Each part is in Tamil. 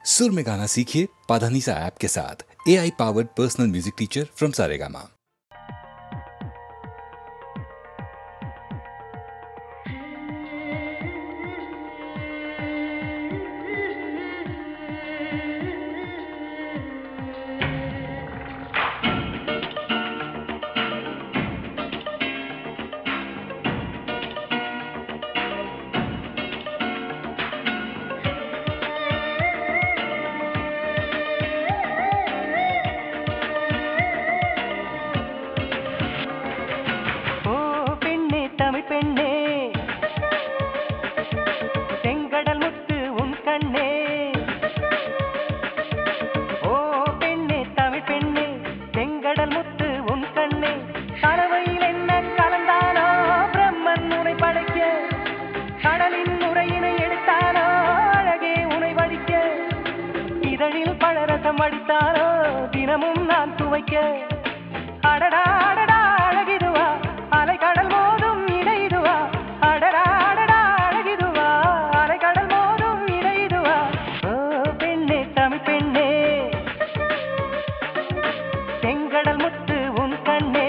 सुर में गाना सीखिए पाधानीसा ऐप के साथ। AI powered personal music teacher from Saregama. தினமும் நான் துவைக்க அடடா அடடா அழகிதுவா அலைகடல் மோதும் இடைதுவா அடடா அடடா அழகிதுவா அலைகடல் மோதும் இடைதுவா ஓ பெண்ணே தமிழ் பெண்ணே செங்கடல் முத்து உன் கண்ணே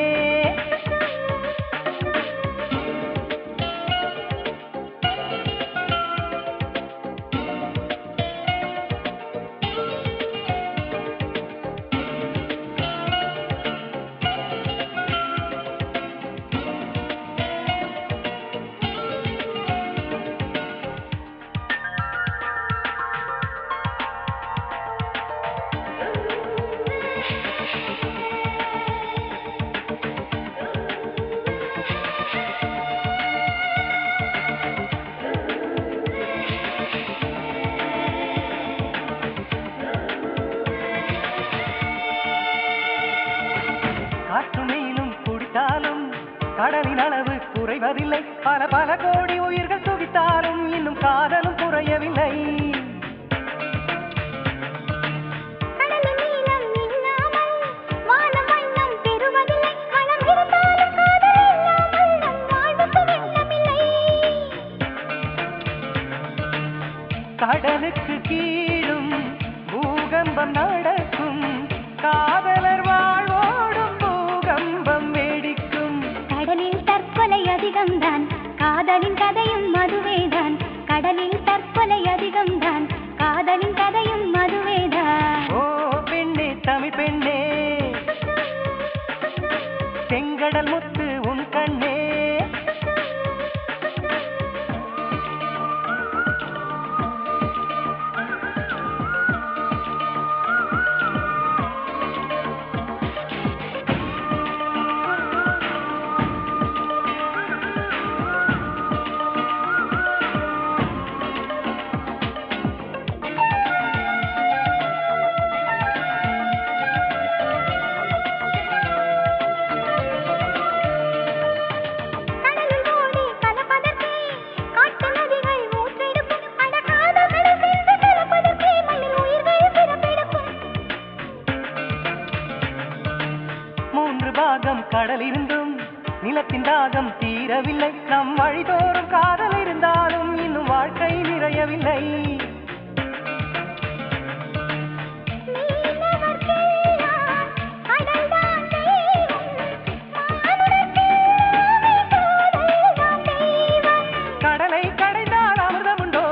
கடலின் அளவு குறைவதில்லை பல பல கோடி உயிர்கள் துடித்தாலும் இன்னும் காதலும் குறையவில்லை கடலுக்கு கீழும் பூகம்பம் நடக்கும் காதலர் வாழ்வோடும் பூகம்பம் வேடிக்கும் கடலில் தற்கொலை அதிகம்தான் காதலின் கதையும் மதுவேதான் கடலில் தற்கொலை அதிகம்தான் காதலின் கதையும் மதுவேதான் ஓ பெண்ணே தமிழ் பெண்ணே செங்கடல் முத்து உன் கண்ணே கடல் இருந்தும் நிலத்தின் தாகம் தீரவில்லை நம் வழிதோறும் காதல் இருந்தாலும் இன்னும் வாழ்க்கை நிறையவில்லை கடலை கடைந்தால் அமிர்தம் உண்டோ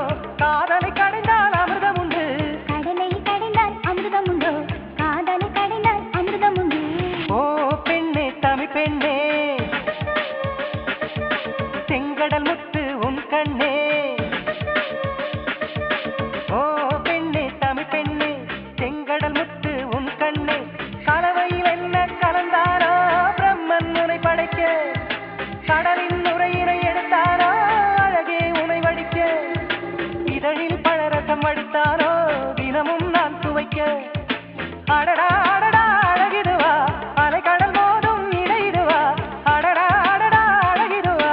காதலை கடைந்தால் அமிர்தம் உண்டு கடலை கடைந்தால் அமிர்தம் உண்டோ காதலை கடைந்தால் அமிர்தம் உண்டு ஓ பெண்ணே தமிழ் பெண்ணே செங்கடல் முத்து உன் கண்ணே ஓ பெண்ணே தமிழ் பெண்ணே செங்கடல் முத்து உன் கண்ணே கலவையில் என்ன கலந்தாரோ பிரம்மன் உனை படைக்க கடலின் நுரையினை எடுத்தாரோ அழகே உனை வடிக்க இதழில் பழரசம் வடித்தாரோ தினமும் நான் துவைக்க அடடா அடடா அழகிதுவா அலைகடல் மோதும் இடைதுவா அடடா அடடா அழகிதுவா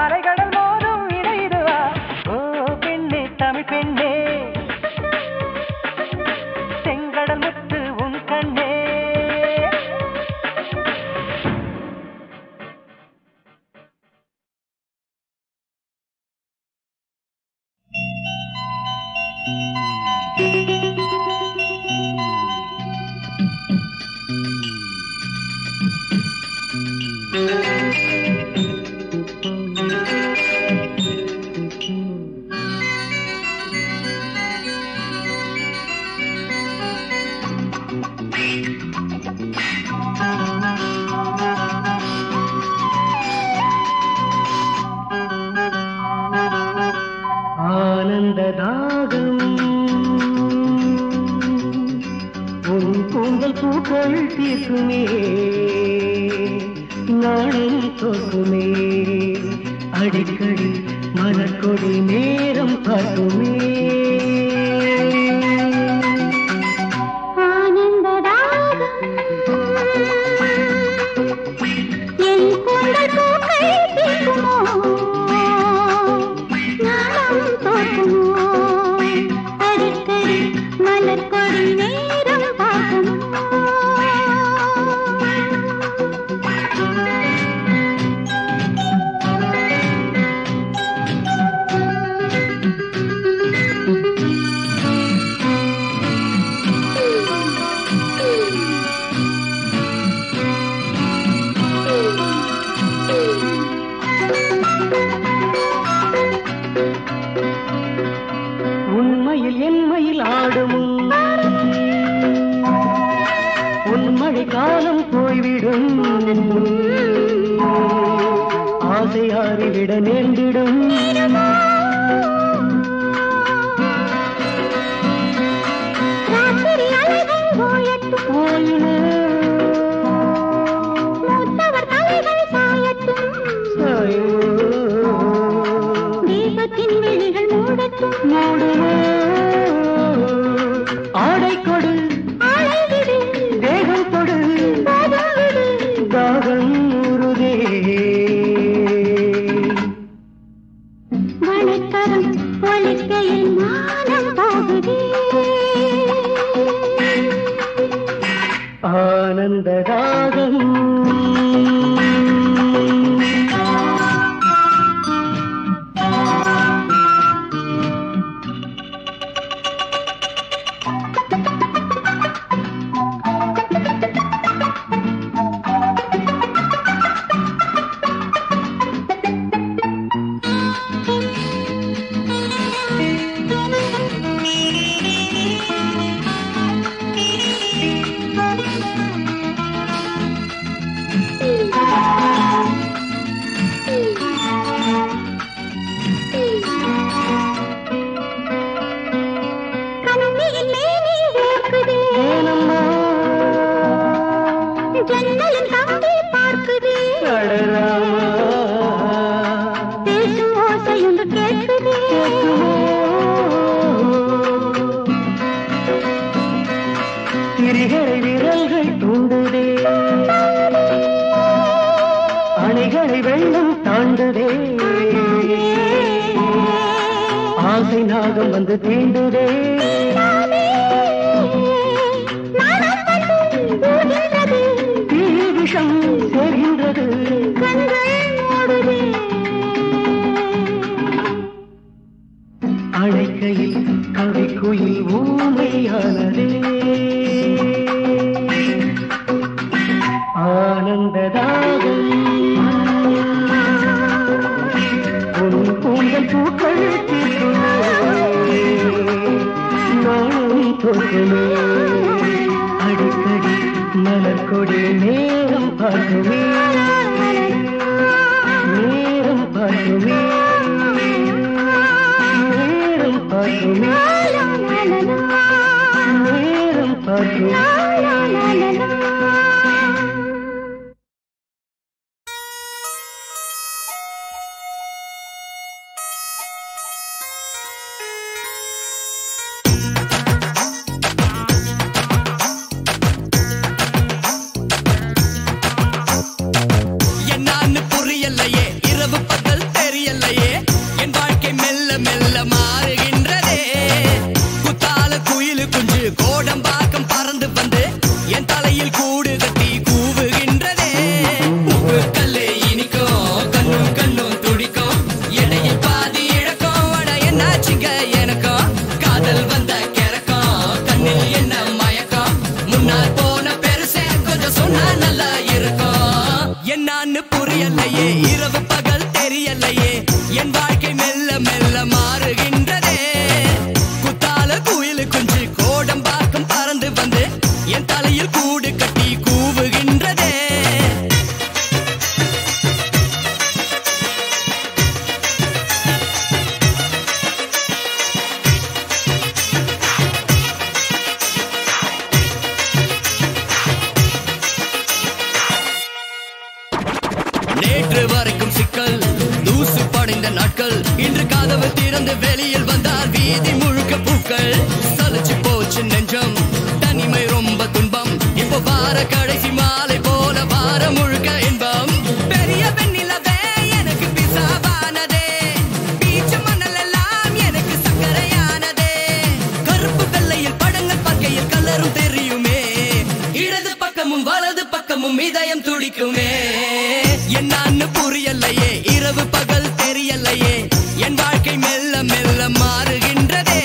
அலைகடல் மோதும் இடைதுவா ஓ பெண்ணே தமிழ் பெண்ணே செங்கடல் முத்து உன் கண்ணே Thank you. பூக்கள் தீர்க்குமே நாளும் தோக்குமே அடிக்கடி மலர்கொடி நேரம் பார்க்குமே காலம் போய்விடும் ஆசையாறிவிட நேர்ந்திடும் ஆடை கொடு தேகம் கொடு தாகம் உருதே வணக்கரம் ஒலிக்கையில் மானம் போகுதே ஆனந்த ராகம் திரிகளை விரல்கள் தூண்டுதே அணைகளை வெள்ளம் தாண்டுதே ஆசை நாகம் வந்து தீண்டுதே தீ விஷம் சேர்கின்றது அழைக்கையில் கவிக்குயில் ஊமையானதே ஆனந்ததாகம் உன் கூந்தல் பூக்கள் நானும் தோற்றுமே அடிக்கடி மலர்கொடி நேரம் பார்க்குமே நேரம் பார்க்குமே நேரம் பார்க்குமே நேரம் பார்க்குமே மாறுகின்றதே குத்தால குயில் குஞ்சு கோடம்பா கடந்து வெளியில் வந்தால் வீதி முழுக்க பூக்கள். சலிச்சு போச்சு நெஞ்சம், தனிமை ரொம்ப துன்பம். இப்போ வார கடைசி மாலை போல வார முழுக்க இன்பம். பெரிய வெண்ணிலவே எனக்கு பிசாவானதே, பீச்சு மணல் எல்லாம் எனக்கு சக்கரையானதே. கருப்பு வெள்ளையில் படங்கள் பக்கையில் கலரும் தெரியுமே, இடது பக்கமும் வலது பக்கமும் இதயம் துடிக்குமே. என்னான்னு புரியலையே, இரவு பகல் தெரியலையே, என் வாழ்க்கை மெல்ல மெல்ல மாறுகின்றதே.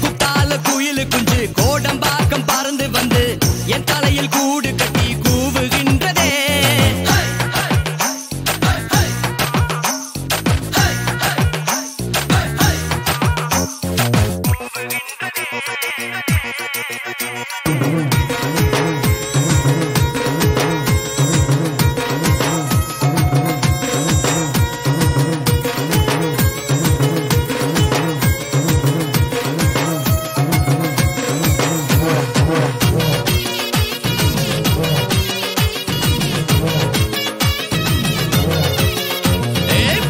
குத்தால குயிலு குஞ்சு கோடம்பாக்கம் பறந்து வந்து என் தலையில் கூடு கட்டி கூவுகின்றதே.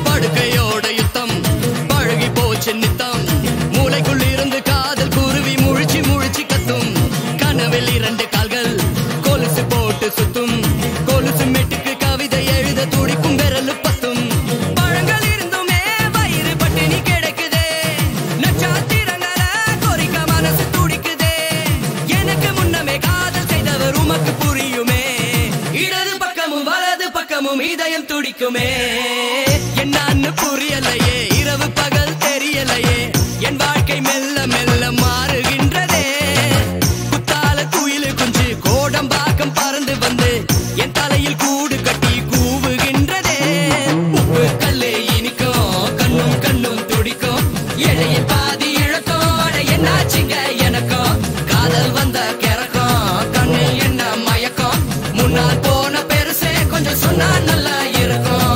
படுக்கையோட யுத்தம் பழகி போச்சு நித்தம். மூளைக்குள் இருந்து காதல் குருவி முழிச்சு முழிச்சு கத்தும். கனவில் 2 கால்கள் கொலுசு போட்டு சுத்தும். கொலுசு மெட்டுக்கு கவிதை எழுத துடிக்கும் விரல் பத்தும். பழங்கள் இருந்துமே வயிறு பட்டினி கிடைக்குதே, நட்சத்திரங்கள கொறிக்க மனசு துடிக்குதே. எனக்கு முன்னமே காதல் செய்தவர் உமக்கு புரியுமே, இடது பக்கமும் வலது பக்கமும் இதயம் துடிக்குமே. என்னான்னு புரியலையே, இரவு பகல் தெரியலையே, என் வாழ்க்கை மெல்ல மெல்ல மாறுகின்றதே. குத்தால குயிலு குஞ்சு கோடம்பாக்கம் பறந்து வந்து என் தலையில் கூடு கட்டி கூவுகின்றதே. உப்பு கல்லு இனிக்கும், கண்ணும் கண்ணும் துடிக்கும், இடையில் பாதி இழக்கும். அட என்னாச்சுங்க எனக்கும், காதல் வந்த கிறக்கும், கண்ணில் என்ன மயக்கம். முன்னால் போன பெருசே கொஞ்சம் சொன்னா நல்லா இருக்கும்.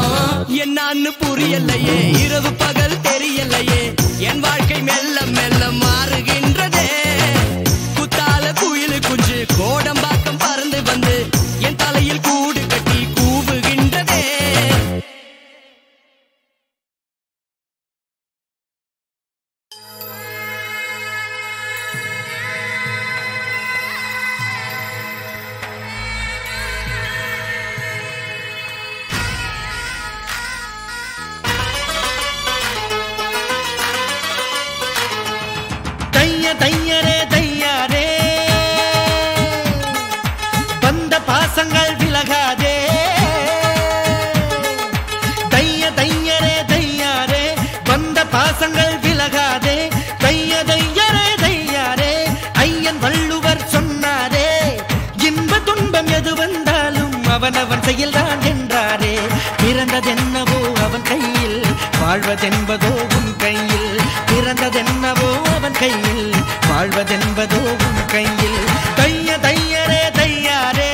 என்னான்னு புரியலையே, இரவு பகல் தெரியலையே, என் வாழ்க்கை மெல்ல மெல்ல மாறுகின்றதே. குத்தால குயிலு குஞ்சு கோடம்பாக்கம் பறந்து வந்து என் தலையில் கூடு கட்டி கூவுகின்றதே. தையரே தையாரே, வந்த பாசங்கள் விலகாதே. தையரே தையாரே, வந்த பாசங்கள் விலகாதே. தையரே தையாரே, ஐயன் வள்ளுவர் சொன்னாரே, இன்ப துன்பம் எது வந்தாலும் அவனவன் செயல்தான் என்றாரே. பிறந்ததென்னவோ அவன் கையில், வாழ்வதென்பதோ உன் கையில். பிறந்ததென்னவோ அவன் கையில், வாழ்வதென்பதோ உன் கையில். தையரே தையாரே.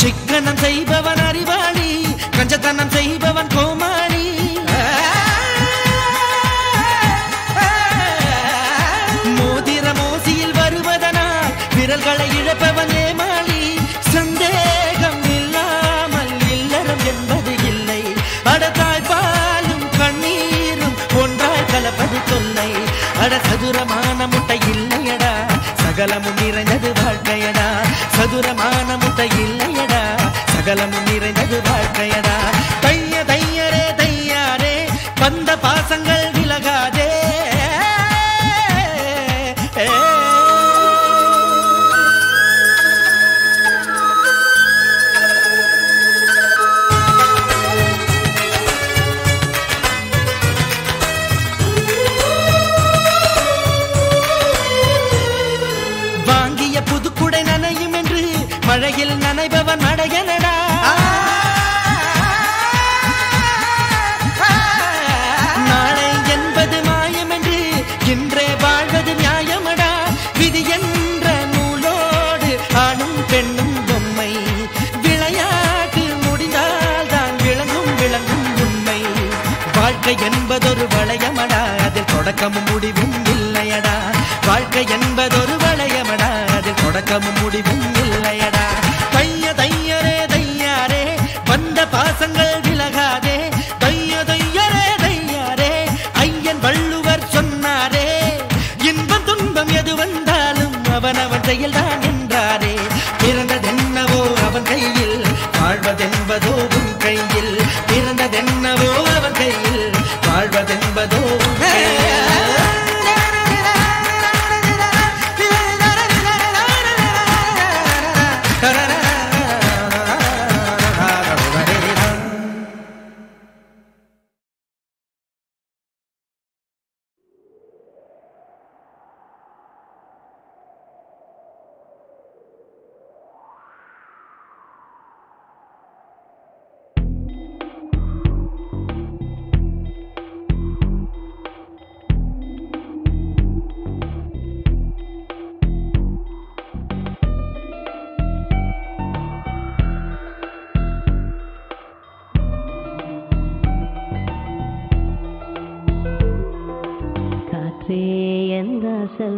சிக்கனம் செய்பவன் அறிவாளி, கஞ்சத்தனம் செய்பவன் கோமாளி. மோதிர மோசியில் வருவதனால் விரல்களை இழப்பவன் ஏமாளி. சந்தேகம் இல்லாமல் இல்லறம் என்பது இல்லை. அடத்தாய் பாலும் கண்ணீரும் ஒன்றாய் கலப்பது தொல்லை. அட சதுரமான முட்டை இல்லையடா, சகலமும் நிறைந்தது வாழ்க்கையடா. சதுரமான முட்டை இல்லையடா, சகலமும் நிறைந்தது வாழ்க்கையடா. தையரே தையாரே, வந்த பாசங்கள் விலகாதே. வாங்கிய புதுக்குடை நனையும் என்று மழையில் நனைபவன் மடையனடா. நாளை என்பது மாயம் என்று இன்றே வாழ்வது நியாயமடா. விதி என்ற நூலோடு ஆணும் பெண்ணும் பொம்மை, விளையாட்டு முடிந்தால் தான் விளங்கும் உண்மை. வாழ்க்கை என்பதொரு தொடக்கமும் முடிவும் இல்லையடா. வாழ்க்கை என்பதொரு வளையமடா, அதில் தொடக்கமும் முடிவும் இல்லையடா. தைய தையரே தையாரே வந்த பாசங்கள் விலகாதே. தைய தையரே தையாரே ஐயன் வள்ளுவர் சொன்னாரே, இன்பம் துன்பம் எது வந்தாலும் அவனவன் செயல்தான் என்றாரே. பிறந்ததென்னவோ அவன் கையில், வாழ்வதென்பதோ உன் கையில். பிறந்ததென்னவோ அவன் கையில், வாழ்வதென்பதோ உன் கையில்.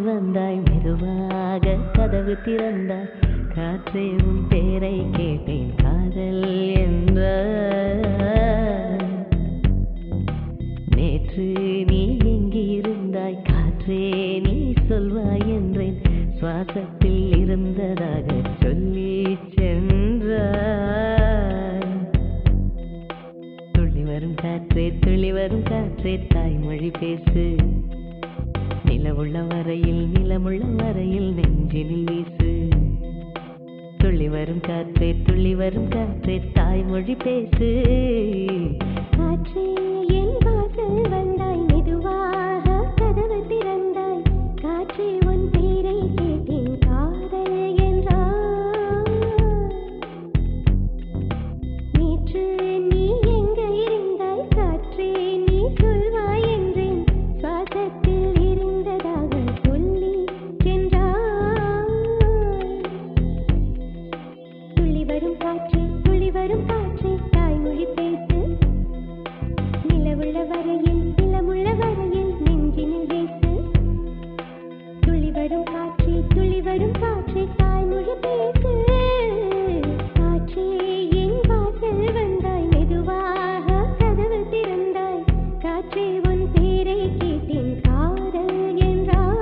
வந்தாய் மெதுவாக கதவு திறந்தாய். காற்றே உன் பேரை கேட்டேன் காதல் என்ற. நேற்று நீ எங்கிருந்தாய் காற்றே நீ சொல்வாய் என்றேன். சுவாசத்தில் இருந்ததாக சொல்லி சென்றாய். துள்ளி வரும் காற்றே துள்ளி வரும் காற்றே தாய்மொழி பேசு. நிலவுள்ள வரையில் நிலமுள்ள வரையில் நெஞ்சினில் வீசு. துள்ளி வரும் காற்றே துள்ளி வரும் காற்றே தாய்மொழி பேசு. காற்றே என் வாசல் வந்தாய் மெதுவாக கதவு திறந்தாய். காற்றே உன் பேரை கேட்டேன் காதல் என்றாய். நேற்று நீ எங்க இருந்தாய் காற்றே நீ சொல்வாய் என்றேன். சுவாசத்தில் இருந்ததாக சொல்லி சென்றாய். துள்ளி வரும் காற்றே துள்ளி வரும் காற்றே தாய்மொழி பேசு. நிலவுள்ள வரையில் நிலமுள்ள வரையில் நெஞ்சினில் வீசு. துள்ளி வரும் காற்றே துள்ளி வரும் காற்றே தாய்மொழி பேசு. காற்றே என் வாசல் வந்தாய் மெதுவாக கதவு திறந்தாய். காற்றே உன் பேரை கேட்டேன் காதல் என்றாய்.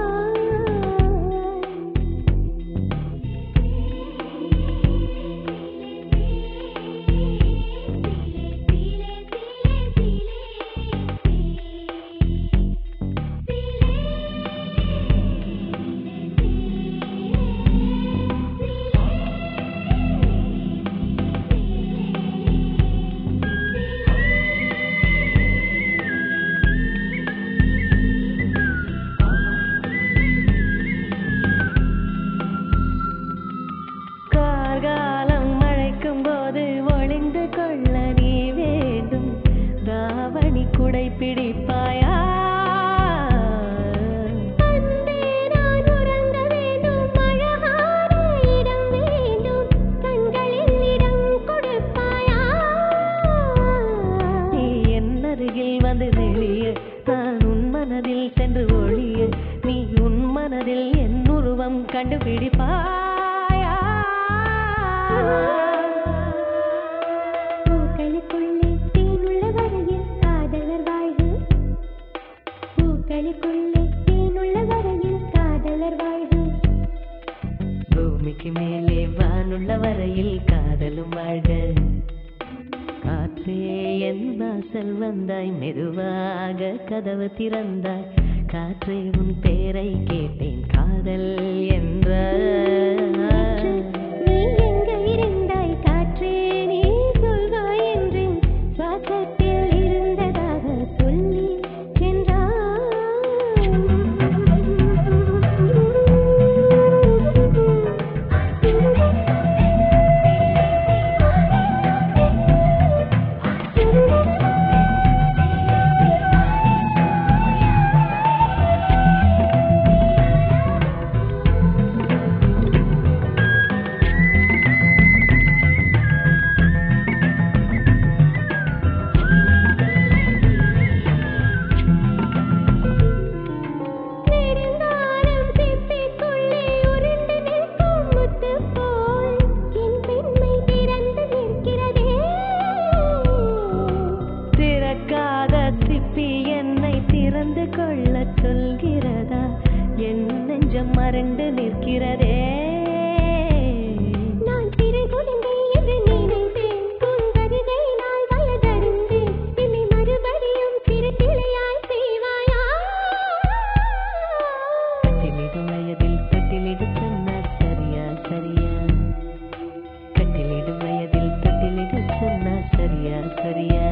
கார்காலம் மழைக்கும் போது ஒளிந்து கொள்ள நீ வேண்டும். தாவணி குடை பிடிப்பாயா? அன்பே நான் உறங்க வேண்டும் அழகான இடம் வேண்டும். கண்களில் இடம் கொடுப்பாயா? நீ என் அருகில் வந்து நெளிய நான் உன் மனதில் சென்று ஒழிய. நீ உன் மனதில் என் உருவம் கண்டுபிடிப்பாயா? பூக்களுக்குள்ளே தேனுள்ள வரையில் காதலர் வாழ்வு. பூக்களுக்குள்ளே தேனுள்ள வரையில் காதலர் வாழ்வு. பூமிக்கு மேலே வானுள்ள வரையில் காதலும் வாழ்க. காற்றே என் வாசல் வந்தாய் மெதுவாக கதவு திறந்தாய். காற்றே உன் பேரை கேட்டேன் காதல் என்ற. நீ எங்க இருந்தாய் காற்றே நீ சொல்வாய் என்றேன். சுவாசத்தில் இருந்ததாக சொல்லி சென்றாய். மறண்டு நிற்கிறதே. நான் சிறை குழந்தை என்று நினைத்தேன், உன் வருகை நாள் வயதறிந்தேன், என்னை மறுபடியும் சிறு பிள்ளையாய் செய்வாயா? கட்டிலிடும் வயதில் தொட்டிலிடு சொன்னார் சரியா சரியா, கட்டிலிடும் வயதில் தொட்டிலிடு சொன்னார் சரியா சரியா.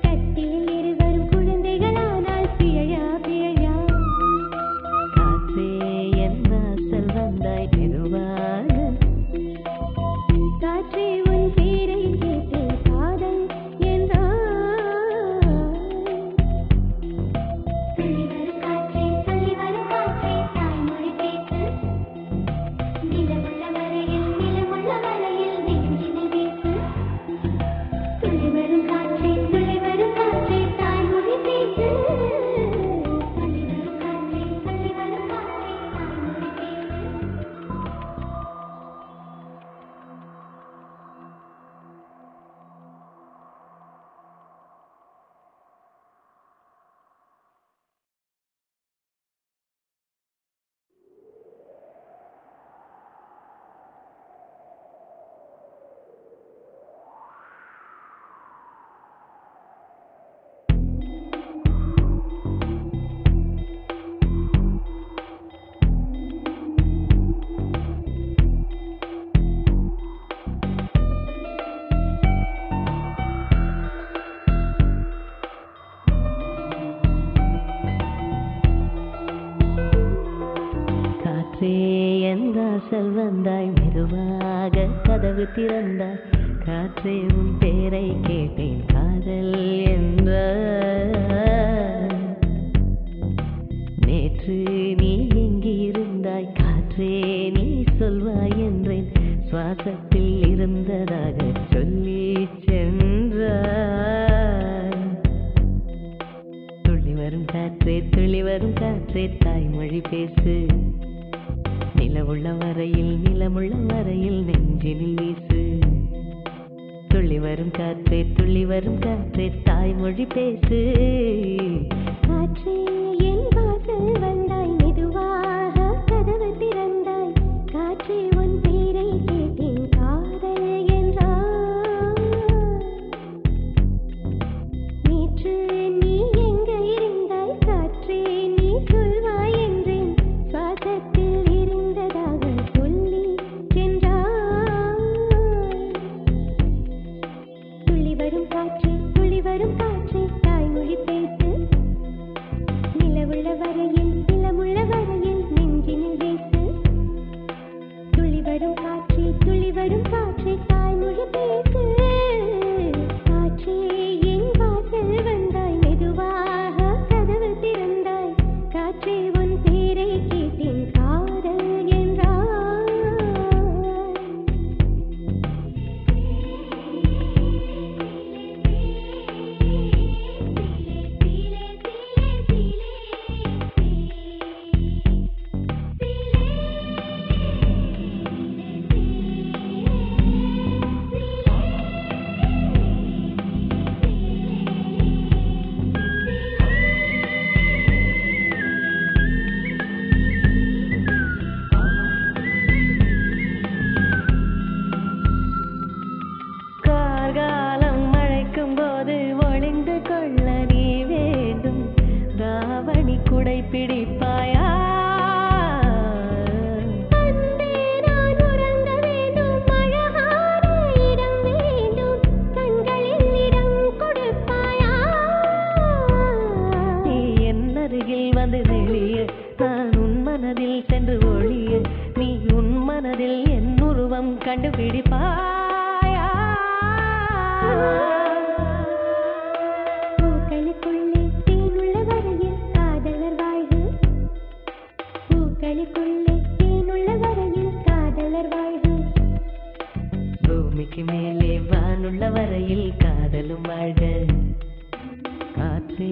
கட்டிலில் இருவரும் குழந்தைகளானால் பிழையா பிழையா? காற்றே என் வாசல் வந்தாய் மெதுவாக, காற்றே உன் பேரை கேட்டேன் காதல் என்றாய். துள்ளி வரும் காற்றே தாய்மொழி பேசு, நிலமுள்ள வரையில் நெஞ்சினில் வீசு. துள்ளி வரும் காற்றே தாய்மொழி பேசு, துள்ளி வரும் காற்றே தாய்மொழி பேசு. காற்றே என் வாசல் வந்தாய் மெதுவாக, கதவு திறந்தாய். காற்றே உன் பேரை கேட்டேன் காதல் என்றாய். நேற்று நீ எங்கிருந்தாய் காற்றே, நீ சொல்வாய் என்றேன், சுவாசத்தில் இருந்ததாக சொல்லி சென்றாய். துள்ளி வரும் காற்றே தாய்மொழி பேசு, நிலவுள்ள வரையில் நிலமுள்ள வரையில் நெஞ்சினில் வீசு. துள்ளி வரும் காற்றே தாய்மொழி பேசு. காற்றே என் வாசல் வந்தாய் மெதுவாக, கதவு திறந்தாய். காற்றே உன் பேரை கேட்டேன் காதல் என்றாய். நேற்று நீ எங்க இருந்தாய் காற்றே, நீ சொல்வாய் என்றேன், சுவாசத்தில் இருந்ததாக சொல்லி சென்றாய். துள்ளி வரும் காற்றே தாய்மொழி பேசு, நிலவுள்ள வரையில் நெஞ்சினில் வீசு. துள்ளி வரும் காற்றே தாய்மொழி பேசு. காற்றே என் வாசல் வந்தாய் மெதுவாக, கதவு திறந்தாய். காற்றே உன் பேரை கேட்டேன் காதல் என்றாய். கார்காலம் மழைக்கும் போது ஒளிந்து கொள்ள நீ வேண்டும், தாவணி குடை பிடிப்பாயா? அன்பே நான் உறங்க வேண்டும், அழகான இடம் வேண்டும், கண்களில் இடம் கொடுப்பாயா? நீ என் அருகில் வந்து நெளிய, நான் உன் மனதில் சென்று ஒளிய, நீ உன் மனதில் என் உருவம் கண்டுபிடிப்பாயா? பூக்களுக்குள்ளே தேனுள்ள வரையில் காதலர் வாழ்வு, பூக்களுக்குள்ளே தேனுள்ள வரையில் காதலர் வாழ்வு. பூமிக்கு மேலே வானுள்ள வரையில் காதலும் வாழ்க. காற்றே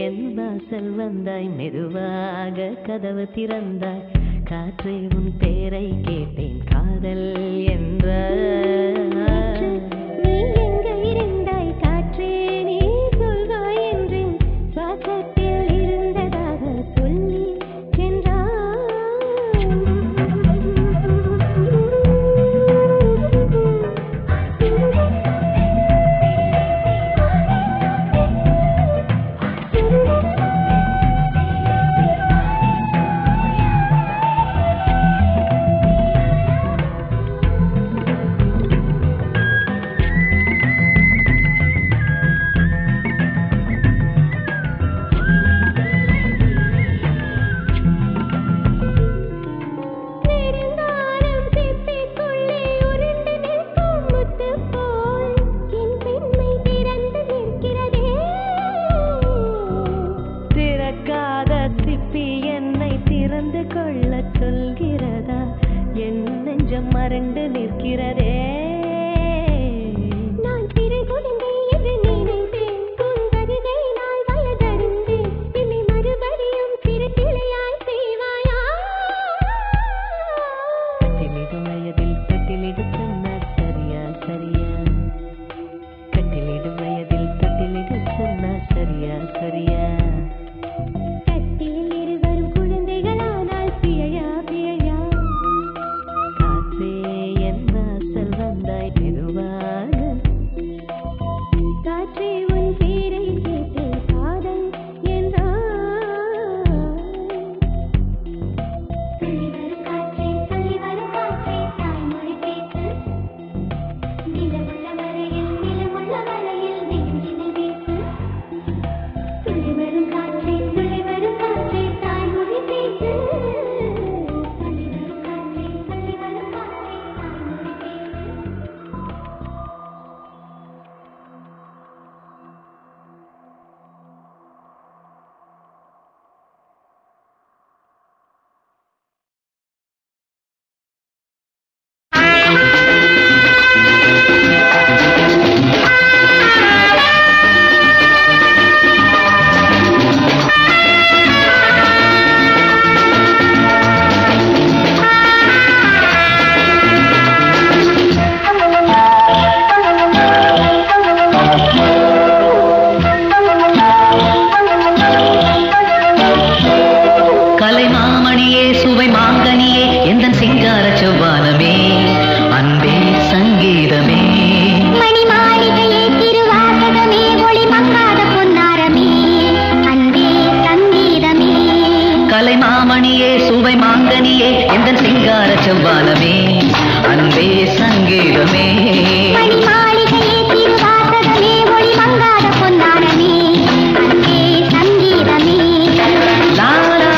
என் வாசல் வந்தாய் மெதுவாக, கதவு திறந்தாய். காற்றே உன் பேரை கேட்டேன் காதல் என்றாய். நீ எங்க இருந்தாய் காற்றே, நீ சொல்வாய் என்றேன், சுவாசத்தில் இருந்ததாக சொல்லி சென்றாய். கொள்ள சொல்கிறதா என் நெஞ்சம் மறண்டு நிற்கிறதே நான் சிறை குழந்தை என்று நினைத்தேன் உன் வருகை நாள் வயதறிந்தேன் என்னை மறுபடியும் சிறு கிளையாய் செய்வாயா கட்டிலிடும் வயதில் தொட்டிலிடு சொன்னார் சரியா சரியா கட்டிலிடும் வயதில் தொட்டிலிடு சொன்னார் சரியா சரியா கட்டியில் இருவரும் குழந்தைகளானால் பிழையா பிழையா காற்றே என் வாசல் வந்தாய் மெதுவாக காற்றே உன் பேரை கேட்டு காதல் என்றாய் சொல்லி வரும் காற்றே தாய்மொழி பேசு நிலமுள்ள வரையில் நெஞ்சினில் வீசு சொல்லி வரும் காற்றே தாய்மொழி பேசு சொல்லி வரும் காற்றே தாய்மொழி பேசு கலைமாமணியே சுவை மாங்கனியே எந்தன் சிங்கார செவ்வானமே அன்பே சங்கீதமே மணி மாளிகையே திருவாசகமே ஒளி மங்காத பொன்னாரமே அன்பே சங்கீதமே கலைமாமணியே சுவை மாங்கனியே எந்தன் சிங்கார செவ்வானமே அன்பே சங்கீதமே மணி மாளிகையே திருவாசகமே ஒளி மங்காத பொன்னாரமே அன்பே சங்கீதமே லா, லா, லா,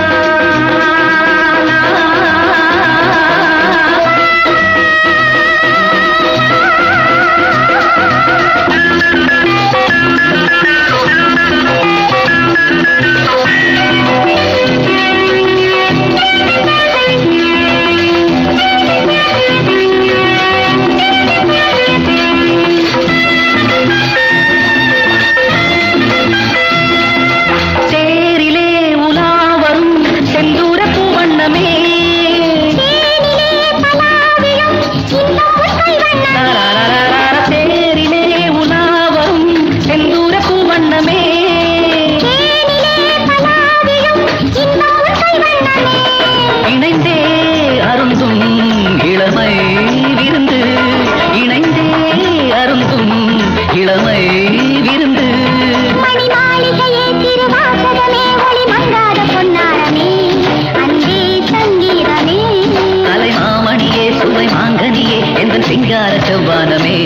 தேரிலே உலா வரும் செந்தூர பூவண்ணமே தேரிலே உலா வரும் செந்தூர பூவண்ணமே இணைந்தே அருந்தும் இளமை விருந்து இணைந்தே அருந்தும் இளமை விருந்து மணி மாளிகையே திருவாசகமே ஒளி மங்காத பொன்னாரமே அன்பே சங்கீதமே கலைமாமணியே சுவை மாங்கனியே எந்தன் சிங்கார செவ்வானமே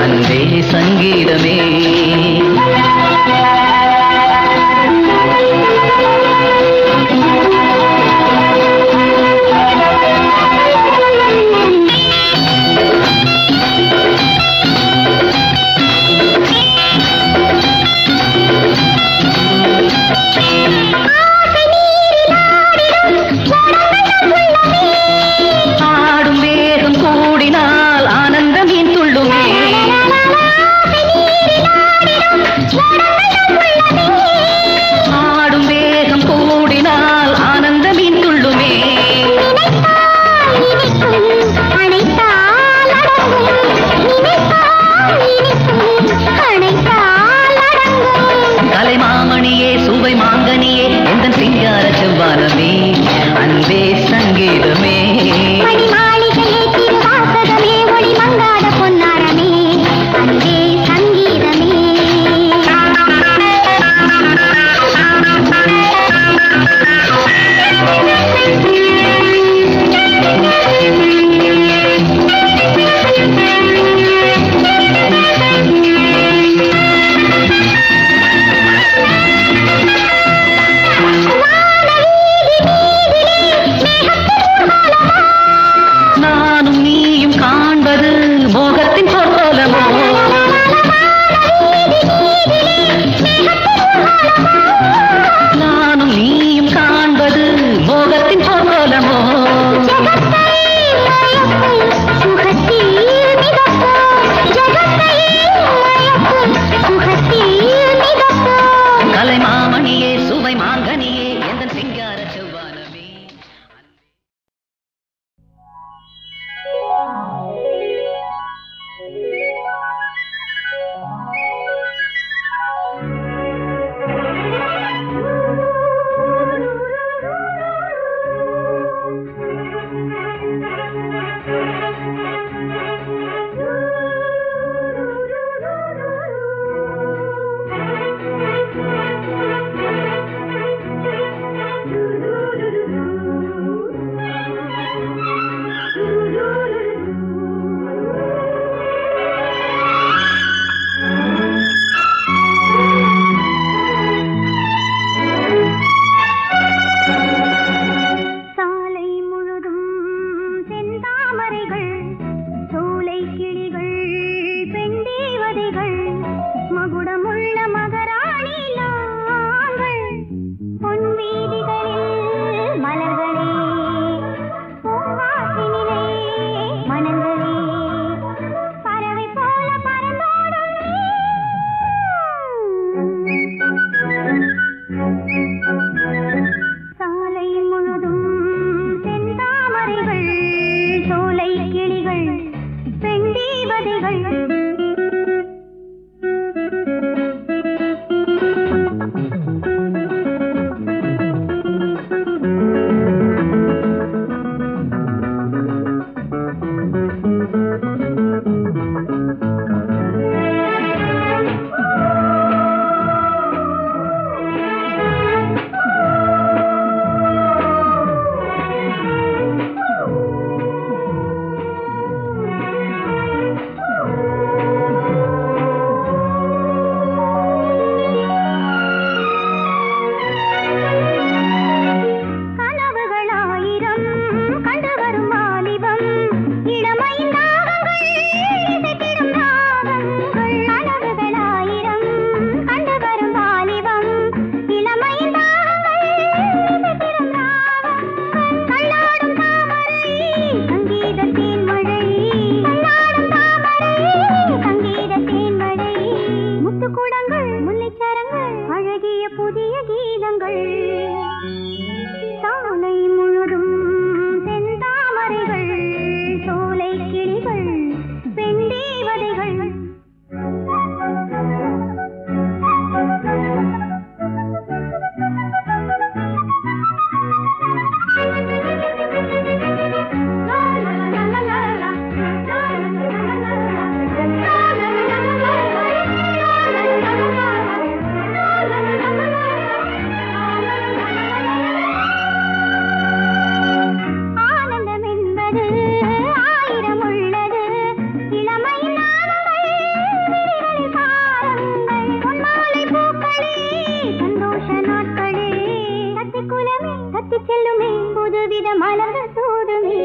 அன்பே சங்கீதமே ஆடும் வேகம் கூடினால் ஆனந்தம் ஏன் துள்ளுமே பற்றி செல்லுமே புதுவித மலர்கள் சூடுமே